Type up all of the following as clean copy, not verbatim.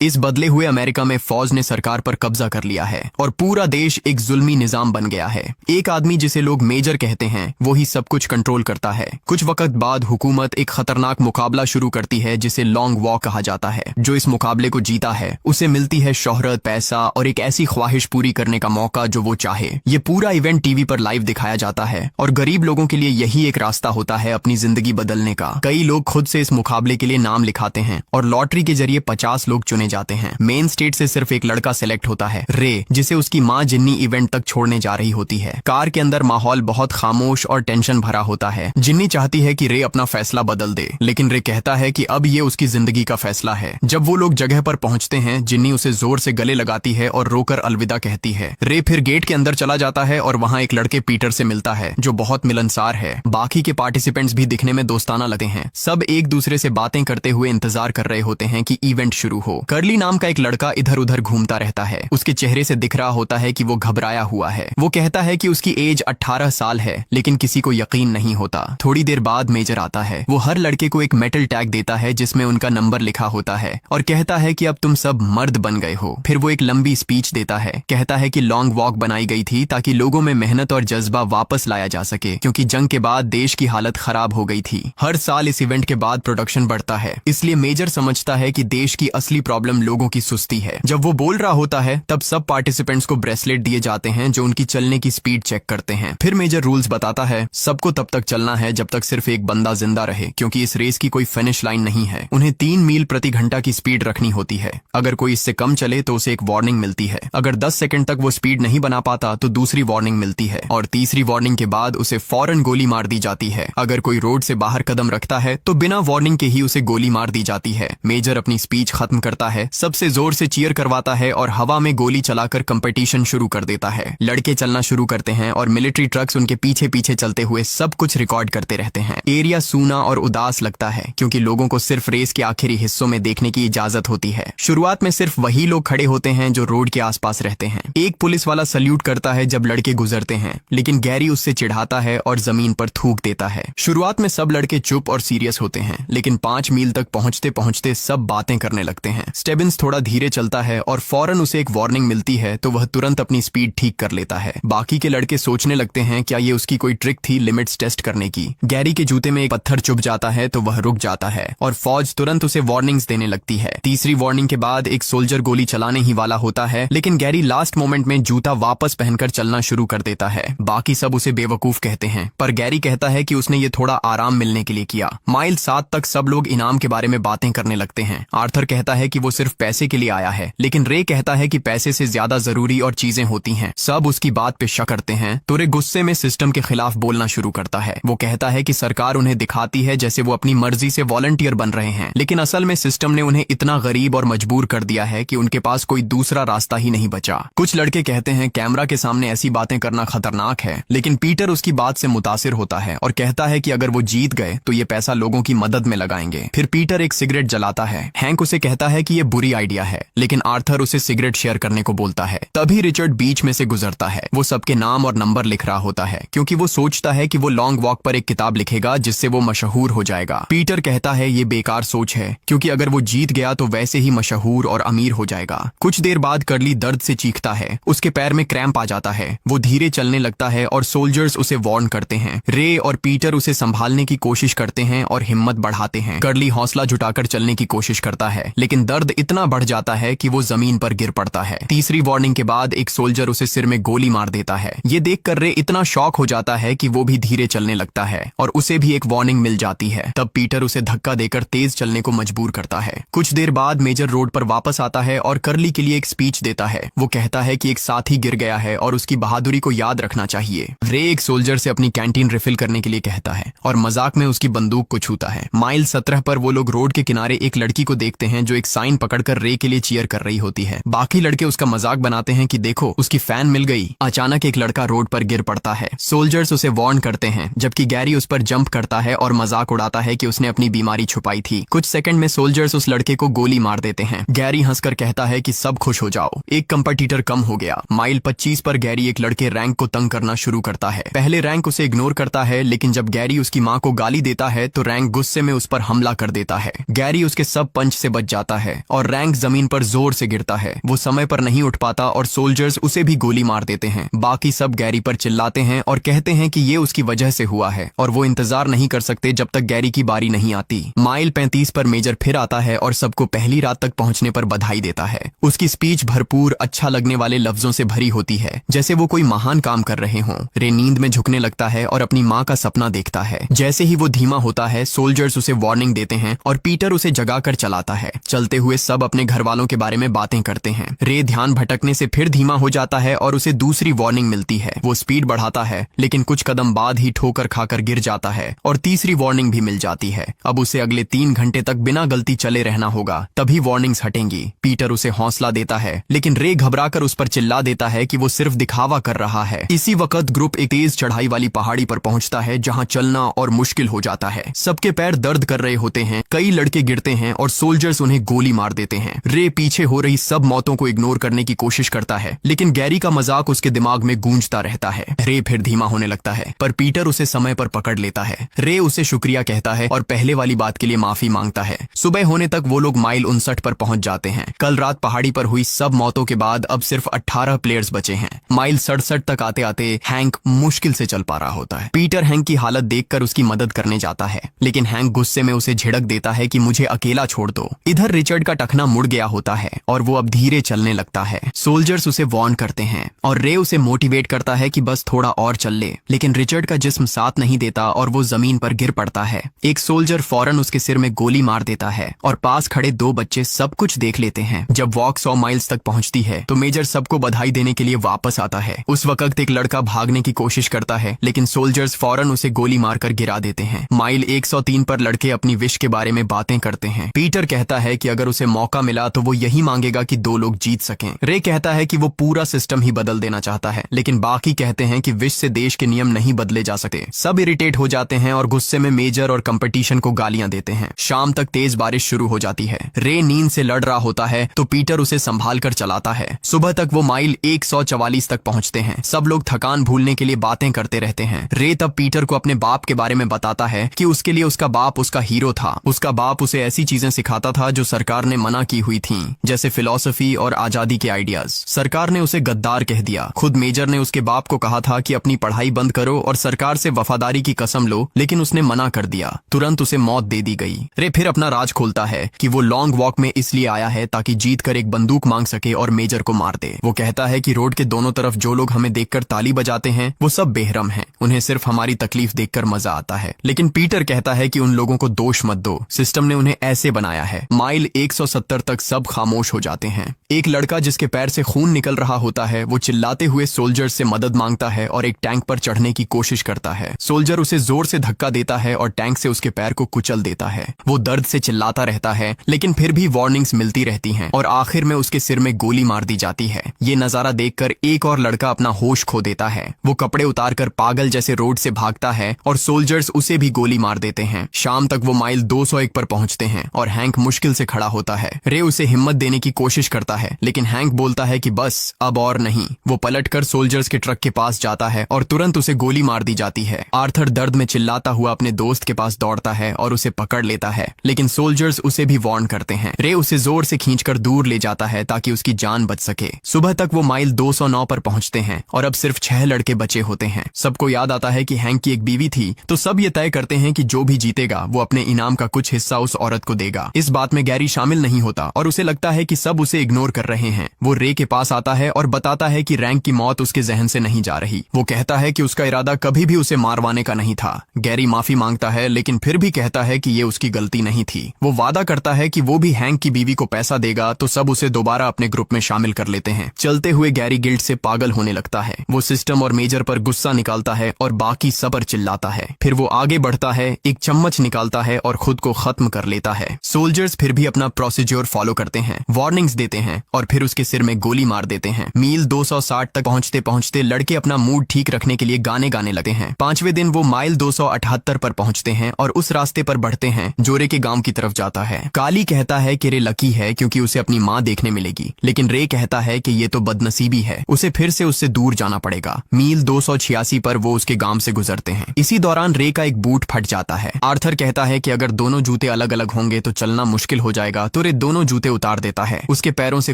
इस बदले हुए अमेरिका में फौज ने सरकार पर कब्जा कर लिया है और पूरा देश एक जुल्मी निजाम बन गया है। एक आदमी जिसे लोग मेजर कहते हैं वो ही सब कुछ कंट्रोल करता है। कुछ वक्त बाद हुकूमत एक खतरनाक मुकाबला शुरू करती है जिसे लॉन्ग वॉक कहा जाता है। जो इस मुकाबले को जीता है उसे मिलती है शोहरत, पैसा और एक ऐसी ख्वाहिश पूरी करने का मौका जो वो चाहे। ये पूरा इवेंट टीवी पर लाइव दिखाया जाता है और गरीब लोगों के लिए यही एक रास्ता होता है अपनी जिंदगी बदलने का। कई लोग खुद से इस मुकाबले के लिए नाम लिखाते हैं और लॉटरी के जरिए 50 लोग चुने जाते हैं। मेन स्टेट से सिर्फ एक लड़का सेलेक्ट होता है, रे, जिसे उसकी माँ जिन्नी इवेंट तक छोड़ने जा रही होती है। कार के अंदर माहौल बहुत खामोश और टेंशन भरा होता है। जिन्नी चाहती है कि रे अपना फैसला बदल दे, लेकिन रे कहता है कि अब ये उसकी जिंदगी का फैसला है। जब वो लोग जगह पर पहुंचते हैं, जिन्नी उसे जोर से गले लगाती है और रोकर अलविदा कहती है। रे फिर गेट के अंदर चला जाता है और वहाँ एक लड़के पीटर से मिलता है जो बहुत मिलनसार है। बाकी के पार्टिसिपेंट्स भी दिखने में दोस्ताना लगते हैं। सब एक दूसरे से बातें करते हुए इंतजार कर रहे होते हैं कि इवेंट शुरू हो। कर्ली नाम का एक लड़का इधर उधर घूमता रहता है। उसके चेहरे से दिख रहा होता है कि वो घबराया हुआ है। वो कहता है कि उसकी एज 18 साल है, लेकिन किसी को यकीन नहीं होता। थोड़ी देर बाद मेजर आता है। वो हर लड़के को एक मेटल टैग देता है जिसमें उनका नंबर लिखा होता है और कहता है कि अब तुम सब मर्द बन गए हो। फिर वो एक लंबी स्पीच देता है। कहता है कि लॉन्ग वॉक बनाई गई थी ताकि लोगों में मेहनत और जज्बा वापस लाया जा सके, क्योंकि जंग के बाद देश की हालत खराब हो गई थी। हर साल इस इवेंट के बाद प्रोडक्शन बढ़ता है, इसलिए मेजर समझता है कि देश की असली प्रॉब्लम लोगों की सुस्ती है। जब वो बोल रहा होता है तब सब पार्टिसिपेंट्स को ब्रेसलेट दिए जाते हैं जो उनकी चलने की स्पीड चेक करते हैं। फिर मेजर रूल्स बताता है सबको तब तक चलना है जब तक सिर्फ एक बंदा जिंदा रहे, क्योंकि इस रेस की कोई फिनिश लाइन नहीं है। उन्हें 3 मील प्रति घंटा की स्पीड रखनी होती है। अगर कोई इससे कम चले तो उसे एक वार्निंग मिलती है। अगर 10 सेकंड तक वो स्पीड नहीं बना पाता तो दूसरी वार्निंग मिलती है और तीसरी वार्निंग के बाद उसे फौरन गोली मार दी जाती है। अगर कोई रोड से बाहर कदम रखता है तो बिना वार्निंग के ही उसे गोली मार दी जाती है। मेजर अपनी स्पीच खत्म करता है, सबसे जोर से चीयर करवाता है और हवा में गोली चलाकर कंपटीशन शुरू कर देता है। लड़के चलना शुरू करते हैं और मिलिट्री ट्रक्स उनके पीछे पीछे चलते हुए सब कुछ रिकॉर्ड करते रहते हैं। एरिया सूना और उदास लगता है क्योंकि लोगों को सिर्फ रेस के आखिरी हिस्सों में देखने की इजाजत होती है। शुरुआत में सिर्फ वही लोग खड़े होते हैं जो रोड के आसपास रहते हैं। एक पुलिस वाला सल्यूट करता है जब लड़के गुजरते हैं, लेकिन गैरी उससे चिढ़ाता है और जमीन पर थूक देता है। शुरुआत में सब लड़के चुप और सीरियस होते हैं, लेकिन 5 मील तक पहुंचते पहुंचते सब बातें करने लगते हैं। स्टेबिन्स थोड़ा धीरे चलता है और फौरन उसे एक वार्निंग मिलती है तो वह तुरंत अपनी स्पीड ठीक कर लेता है। बाकी के लड़के सोचने लगते हैं क्या ये उसकी कोई ट्रिक थी लिमिट्स टेस्ट करने की। गैरी के जूते में एक पत्थर चुभ जाता है तो वह रुक जाता है और फौज तुरंत उसे वार्निंग्स देने लगती है। तीसरी वार्निंग के बाद एक सोल्जर गोली चलाने ही वाला होता है, लेकिन गैरी लास्ट मोमेंट में जूता वापस पहनकर चलना शुरू कर देता है। बाकी सब उसे बेवकूफ कहते हैं, पर गैरी कहता है कि उसने ये थोड़ा आराम मिलने के लिए किया। माइल 7 तक सब लोग इनाम के बारे में बातें करने लगते हैं। आर्थर कहता है कि वो सिर्फ पैसे के लिए आया है, लेकिन रे कहता है कि पैसे से ज्यादा जरूरी और चीजें होती हैं। सब उसकी बात पे शक करते हैं तो रे गुस्से में सिस्टम के खिलाफ बोलना शुरू करता है। वो कहता है कि सरकार उन्हें दिखाती है जैसे वो अपनी मर्जी से वॉलंटियर बन रहे हैं, लेकिन असल में सिस्टम ने उन्हें इतना गरीब और मजबूर कर दिया है कि उनके पास कोई दूसरा रास्ता ही नहीं बचा। कुछ लड़के कहते हैं कैमरा के सामने ऐसी बातें करना खतरनाक है, लेकिन पीटर उसकी बात से मुतासिर होता है और कहता है कि अगर वो जीत गए तो ये पैसा लोगों की मदद में लगाएंगे। फिर पीटर एक सिगरेट जलाता है। हैंक उसे कहता है कि ये बुरी आइडिया है, लेकिन आर्थर उसे सिगरेट शेयर करने को बोलता है। तभी रिचर्ड बीच में से गुजरता है। वो सबके नाम और नंबर लिख रहा होता है क्योंकि वो सोचता है कि वो लॉन्ग वॉक पर एक किताब लिखेगा जिससे वो मशहूर हो जाएगा। पीटर कहता है ये बेकार सोच है क्योंकि अगर वो जीत गया तो वैसे ही मशहूर और अमीर हो जाएगा। कुछ देर बाद कर्ली दर्द से चीखता है। उसके पैर में क्रैम्प आ जाता है। वो धीरे चलने लगता है और सोल्जर्स उसे वार्न करते हैं। रे और पीटर उसे संभालने की कोशिश करते हैं और हिम्मत बढ़ाते हैं। कर्ली हौसला जुटाकर चलने की कोशिश करता है, लेकिन दर्द इतना बढ़ जाता है कि वो जमीन पर गिर पड़ता है। तीसरी वार्निंग के बाद एक सोल्जर उसे सिर में गोली मार देता है। ये देखकर रे इतना शॉक हो जाता है कि वो भी धीरे चलने लगता है और उसे भी एक वार्निंग मिल जाती है। तब पीटर उसे धक्का देकर तेज चलने को मजबूर करता है। कुछ देर बाद मेजर रोड पर वापस आता है और कर्ली के लिए एक स्पीच देता है। वो कहता है कि एक साथी गिर गया है और उसकी बहादुरी को याद रखना चाहिए। रे एक सोल्जर से अपनी कैंटीन रिफिल करने के लिए कहता है और मजाक में उसकी बंदूक को छूता है। माइल 17 पर वो लोग रोड के किनारे एक लड़की को देखते हैं जो एक साइन पकड़कर रे के लिए चीयर कर रही होती है। बाकी लड़के उसका मजाक बनाते हैं कि देखो उसकी फैन मिल गई। अचानक एक लड़का रोड पर गिर पड़ता है। सोल्जर्स उसे वार्न करते हैं, जबकि गैरी उस पर जंप करता है और मजाक उड़ाता है कि उसने अपनी बीमारी छुपाई थी। कुछ सेकंड में सोल्जर्स उस लड़के को गोली मार देते हैं। गैरी हंसकर कहता है कि सब खुश हो जाओ, एक कंपटीटर कम हो गया। माइल 25 पर गैरी एक लड़के रैंक को तंग करना शुरू करता है। पहले रैंक उसे इग्नोर करता है, लेकिन जब गैरी उसकी माँ को गाली देता है तो रैंक गुस्से में उस पर हमला कर देता है। गैरी उसके सब पंच से बच जाता है और रैंक जमीन पर जोर से गिरता है। वो समय पर नहीं उठ पाता और सोल्जर्स उसे भी गोली मार देते हैं। बाकी सब गैरी पर चिल्लाते हैं और कहते हैं कि ये उसकी वजह से हुआ है और वो इंतजार नहीं कर सकते जब तक गैरी की बारी नहीं आती। माइल 35 पर मेजर फिर आता है और सबको पहली रात तक पहुंचने पर बधाई देता है। उसकी स्पीच भरपूर अच्छा लगने वाले लफ्जों से भरी होती है, जैसे वो कोई महान काम कर रहे हों। रे नींद में झुकने लगता है और अपनी माँ का सपना देखता है। जैसे ही वो धीमा होता है, सोल्जर्स उसे वार्निंग देते हैं और पीटर उसे जगाकर चलाता है। चलते हुए सब अपने घर वालों के बारे में बातें करते हैं। रे ध्यान भटकने से फिर धीमा हो जाता है और उसे दूसरी वार्निंग मिलती है। वो स्पीड बढ़ाता है, लेकिन कुछ कदम बाद ही ठोकर खाकर गिर जाता है और तीसरी वार्निंग भी मिल जाती है। अब उसे अगले 3 घंटे तक बिना गलती चले रहना होगा, तभी वार्निंग्स हटेंगी। पीटर उसे हौसला देता है, लेकिन रे घबराकर उस पर चिल्ला देता है कि वो सिर्फ दिखावा कर रहा है। इसी वक्त ग्रुप एक तेज चढ़ाई वाली पहाड़ी पर पहुंचता है, जहां चलना और मुश्किल हो जाता है। सबके पैर दर्द कर रहे होते हैं, कई लड़के गिरते हैं और सोल्जर्स उन्हें गोली मार देते हैं। रे पीछे हो रही सब मौतों को इग्नोर करने की कोशिश करता है, लेकिन गैरी का मजाक उसके दिमाग में गूंजता रहता है। रे फिर धीमा होने लगता है, पर पीटर उसे समय पर पकड़ लेता है। रे उसे शुक्रिया कहता है और पहले वाली बात के लिए माफी मांगता है। सुबह होने तक वो लोग माइल 59 पर पहुंच जाते हैं। कल रात पहाड़ी पर हुई सब मौतों के बाद अब सिर्फ 18 प्लेयर्स बचे हैं। माइल 67 तक आते आते हैंक मुश्किल से चल पा रहा होता है। पीटर हैंक की हालत देखकर उसकी मदद करने जाता है, लेकिन हैंक गुस्से में उसे झिड़क देता है कि मुझे अकेला छोड़ दो। इधर रिचर्ड का टखना मुड़ गया होता है और वो अब धीरे चलने लगता है। सोल्जर्स उसे वार्न करते हैं और रे उसे मोटिवेट करता है कि बस थोड़ा और चल ले, लेकिन रिचर्ड का जिस्म साथ नहीं देता और वो जमीन पर गिर पड़ता है। एक सोल्जर फौरन उसके सिर में गोली मार देता है और पास खड़े 2 बच्चे सब कुछ देख लेते हैं। जब वॉक 100 माइल्स तक पहुंचती है तो मेजर सबको बधाई देने के लिए वापस आता है। उस वक्त एक लड़का भागने की कोशिश करता है, लेकिन सोल्जर्स फौरन उसे गोली मारकर गिरा देते हैं। माइल 103 पर लड़के अपनी विश के बारे में बातें करते हैं। पीटर कहता है कि अगर उसे मौका मिला तो वो यही मांगेगा कि 2 लोग जीत सकें। रे कहता है कि वो पूरा सिस्टम ही बदल देना चाहता है, लेकिन बाकी कहते हैं कि विश से देश के नियम नहीं बदले जा सकते। सब इरिटेट हो जाते हैं और गुस्से में मेजर और कंपटीशन को गालियां देते हैं। शाम तक तेज बारिश शुरू हो जाती है। रे नींद से लड़ रहा होता है तो पीटर उसे संभाल कर चलाता है। सुबह तक वो माइल 144 तक पहुंचते हैं। सब लोग थकान भूलने के लिए बातें करते रहते हैं। रे तब पीटर को अपने बाप के बारे में बताता है कि उसके लिए उसका बाप उसका हीरो था। उसका बाप उसे ऐसी चीजें सिखाता था जो सरकार ने मना की हुई थी, जैसे फिलॉसफी और आजादी के आइडियाज। सरकार ने उसे गद्दार कह दिया। खुद मेजर ने उसके बाप को कहा था कि अपनी पढ़ाई बंद करो और सरकार से वफादारी की कसम लो, लेकिन उसने मना कर दिया। तुरंत उसे मौत दे दी गई। रे फिर अपना राज खोलता है कि वो लॉन्ग वॉक में इसलिए आया है ताकि जीत कर एक बंदूक मांग सके और मेजर को मार दे। वो कहता है कि रोड के दोनों तरफ जो लोग हमें देखकर ताली बजाते हैं वो सब बेहरम हैं, उन्हें सिर्फ हमारी तकलीफ देखकर मजा आता है। लेकिन पीटर कहता है कि उन लोगों को दोष मत दो, सिस्टम ने उन्हें ऐसे बनाया है। माइल 170 तक सब खामोश हो जाते हैं। एक लड़का जिसके पैर से खून निकल रहा होता है वो चिल्लाते हुए सोल्जर से मदद मांगता है और एक टैंक पर चढ़ने की कोशिश करता है। सोल्जर उसे जोर से धक्का देता है और टैंक से उसके पैर को कुचल देता है। वो दर्द से चिल्लाता रहता है, लेकिन फिर भी वार्निंग्स मिलती रहती हैं और आखिर में उसके सिर में गोली मार दी जाती है। ये नजारा देखकर एक और लड़का अपना होश खो देता है। वो कपड़े उतारकर पागल जैसे रोड से भागता है और सोल्जर्स उसे भी गोली मार देते हैं। शाम तक वो माइल 201 पर पहुंचते हैं और हैंक मुश्किल से खड़ा होता है। रे उसे हिम्मत देने की कोशिश करता है, लेकिन हैंक बोलता है कि बस अब और नहीं। वो पलटकर सोल्जर्स के ट्रक के पास जाता है और तुरंत उसे गोली मार दी जाती है। आर्थर दर्द में चिल्लाता हुआ अपने दोस्त के पास दौड़ता है और उसे पकड़ लेता है, लेकिन सोल्जर्स उसे भी वार्न करते हैं। रे उसे जोर से खींचकर दूर ले जाता है ताकि उसकी जान बच सके। सुबह तक वो माइल 209 पर पहुंचते हैं और अब सिर्फ 6 लड़के बचे होते हैं। सबको याद आता है कि हैंक की एक बीवी थी, तो सब ये तय करते हैं कि जो भी जीतेगा वो अपने इनाम का कुछ हिस्सा उस औरत को देगा। इस बात में गैरी शामिल नहीं होता और उसे लगता है कि सब उसे इग्नोर कर रहे हैं। वो रे के पास आता है और बताता है कि रैंक की मौत उसके जहन से नहीं जा रही। वो कहता है कि उसका इरादा कभी भी उसे मारवाने का नहीं था। गैरी माफी मांगता है, लेकिन फिर भी कहता है कि ये उसकी गलती नहीं थी। वो वादा करता है कि वो भी हैंक की बीवी को पैसा देगा तो सब उसे दोबारा अपने ग्रुप में शामिल कर लेते हैं। चलते हुए गैरी गिल्ट से पागल होने लगता है। वो सिस्टम और मेजर पर गुस्सा निकालता है और बाकी सब पर चिल्लाता है। फिर वो आगे बढ़ता है, एक चम्मच निकालता है और खुद को खत्म कर लेता है। सोल्जर्स फिर भी अपना प्रोसीजर फॉलो करते हैं, वार्निंग्स देते हैं और फिर उसके सिर में गोली मार देते हैं। मील 260 तक पहुंचते पहुंचते लड़के अपना मूड ठीक रखने के लिए गाने गाने लगते हैं। 5वें दिन वो माइल 278 पर पहुंचते हैं और उस रास्ते पर बढ़ते हैं जो रे के गांव की तरफ जाता है। काली कहता है कि रे लकी है क्योंकि उसे अपनी माँ देखने मिलेगी, लेकिन रे कहता है कि ये तो बदनसीबी है, उसे फिर से उससे दूर जाना पड़ेगा। मील 286 पर वो उसके गांव से गुजरते हैं। इसी दौरान रे का एक बूट फट जाता है। आर्थर कहता है कि अगर दोनों जूते अलग अलग होंगे तो चलना मुश्किल हो जाएगा, तो रे दोनों जूते उतार देता है। उसके पैरों से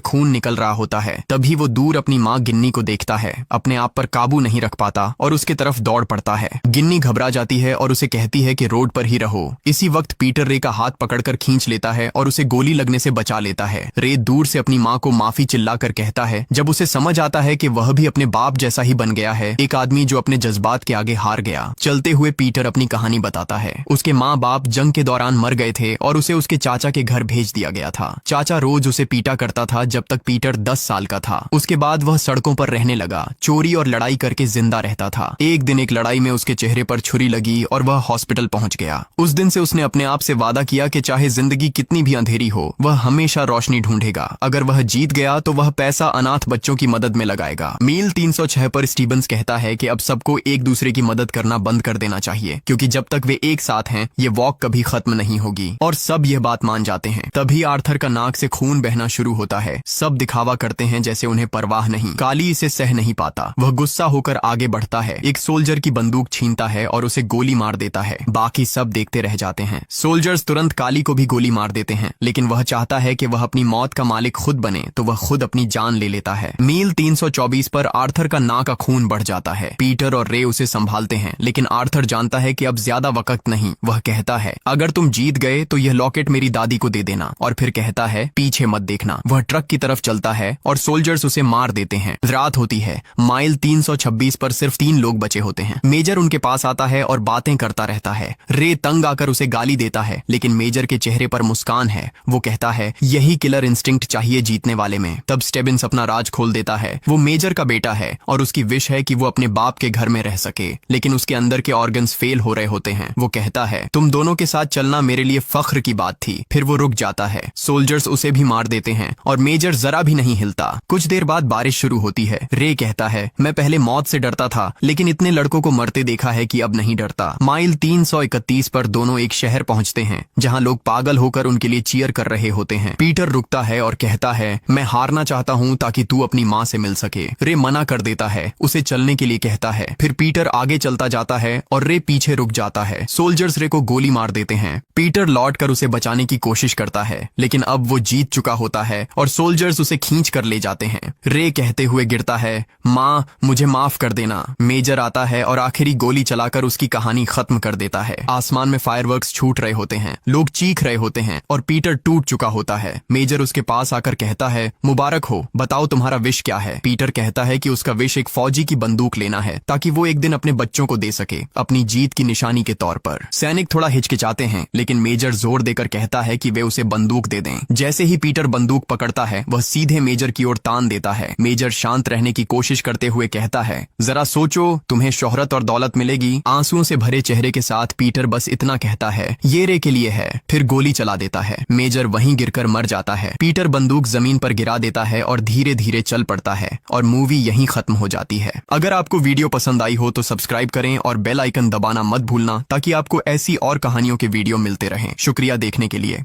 खून निकल रहा होता है। तभी वो दूर अपनी माँ गिन्नी को देखता है, अपने आप पर काबू नहीं रख पाता और उसके तरफ दौड़ पड़ता है। गिन्नी घबरा जाती है और उसे कहती है कि रोड पर ही रहो। इसी वक्त पीटर रे का हाथ पकड़कर खींच लेता है और उसे गोली लगने से बचा लेता है। रे दूर से अपनी माँ को माफी चिल्लाकर कहता है। जब उसे समझ आता है कि वह भी अपने बाप जैसा ही बन गया है, एक आदमी जो अपने जज्बात के आगे हार गया। चलते हुए पीटर अपनी कहानी बताता है। उसके माँ बाप जंग के दौरान मर गए थे और उसे उसके चाचा के घर भेज दिया गया था। चाचा रोज उसे पीटा करता था जब तक पीटर 10 साल का था। उसके बाद वह सड़कों पर रहने लगा, चोरी और लड़ाई करके जिंदा रहता था। एक दिन एक लड़ाई में उसके चेहरे पर छुरी लगी और वह हॉस्पिटल पहुंच गया। उस दिन से उसने अपने आप से वादा किया कि चाहे जिंदगी कितनी भी अंधेरी हो, वह हमेशा रोशनी ढूंढेगा। अगर वह जीत गया तो वह पैसा अनाथ बच्चों की मदद में लगाएगा। मील 306 पर स्टीवंस कहता है कि अब सबको एक दूसरे की मदद करना बंद कर देना चाहिए, क्योंकि जब तक वे एक साथ हैं ये वॉक कभी खत्म नहीं होगी। और सब यह बात मान जाते हैं। तभी आर्थर का नाक से खून बहना शुरू होता है। सब दिखावा करते हैं जैसे उन्हें परवाह नहीं। काली इसे सह नहीं पाता। वह गुस्सा होकर आगे बढ़ता है, एक सोल्जर की बंदूक छीनता है और उसे गोली मार देता है। बाकी सब देखते रह जाते हैं। सोल्जर्स तुरंत काली को भी गोली मार देते हैं, लेकिन वह चाहता है कि वह अपनी मौत का मालिक खुद बने, तो वह खुद अपनी जान ले लेता है। मील 324 पर आर्थर का नाक का खून बढ़ जाता है। पीटर और रे उसे संभालते हैं, लेकिन आर्थर जानता है कि अब ज्यादा वक्त नहीं। वह कहता है, अगर तुम जीत गए तो यह लॉकेट मेरी दादी को दे देना। और फिर कहता है, पीछे मत देखना। वह ट्रक की तरफ चलता है और सोल्जर्स उसे मार देते हैं। रात होती है। माइल 326 पर सिर्फ 3 लोग बचे होते हैं। मेजर उनके पास आता है और बातें करता रहता है। रे तंग आकर उसे गाली देता है, लेकिन मेजर के चेहरे पर मुस्कान है। वो कहता है, यही किलर इंस्टिंक्ट चाहिए जीतने वाले में। तब स्टेबिन्स अपना राज खोल देता है। वो मेजर का बेटा है और उसकी विश है कि वो अपने बाप के घर में रह सके, लेकिन उसके अंदर के ऑर्गन्स फेल हो रहे होते हैं। वो कहता है, तुम दोनों के साथ चलना मेरे लिए फख्र की बात थी। फिर वो रुक जाता है। सोल्जर्स उसे भी मार देते हैं और मेजर जरा भी नहीं हिलता। कुछ देर बाद बारिश शुरू होती है। रे कहता है, मैं पहले मौत से डरता था, लेकिन इतने लड़कों को मरते देखा है कि अब नहीं डरता। माइल 331 पर दोनों एक शहर पहुंचते हैं जहां लोग पागल होकर उनके लिए चीयर कर रहे होते हैं। पीटर रुकता है और कहता है, मैं हारना चाहता हूं ताकि तू अपनी माँ से मिल सके। रे मना कर देता है, उसे चलने के लिए कहता है। फिर पीटर आगे चलता जाता है और रे पीछे रुक जाता है। सोल्जर्स रे को गोली मार देते हैं। पीटर लौट कर उसे बचाने की कोशिश करता है, लेकिन अब वो जीत चुका होता है और सोल्जर्स उसे खींच कर ले जाते हैं। रे कहते हुए गिरता है, माँ मुझे माफ कर देना। मेजर आता है और आखिरी गोली चलाकर उसकी कहानी खत्म कर देता है। आसमान में फायरवर्क्स छूट रहे होते हैं, लोग चीख रहे होते हैं और पीटर टूट चुका होता है। मेजर उसके पास आकर कहता है, मुबारक हो, बताओ तुम्हारा विश क्या है। पीटर कहता है कि उसका विश एक फौजी की बंदूक लेना है ताकि वो एक दिन अपने बच्चों को दे सके, अपनी जीत की निशानी के तौर पर। सैनिक थोड़ा हिचकिचाते हैं, लेकिन मेजर जोर देकर कहता है कि वे उसे बंदूक दे दें। जैसे ही पीटर बंदूक पकड़ता है, वह सीधे मेजर की ओर तान देता है। मेजर शांत रहने की कोशिश करते हुए कहता है, जरा सोचो, तुम्हें शोहरत और दौलत मिलेगी। आंसुओं से भरे चेहरे के साथ पीटर बस इतना कहता है, ये रे के लिए है। फिर गोली चला देता है। मेजर वहीं गिरकर मर जाता है। पीटर बंदूक जमीन पर गिरा देता है और धीरे धीरे चल पड़ता है और मूवी यहीं खत्म हो जाती है। अगर आपको वीडियो पसंद आई हो तो सब्सक्राइब करें और बेल आइकन दबाना मत भूलना ताकि आपको ऐसी और कहानियों के वीडियो मिलते रहें। शुक्रिया देखने के लिए।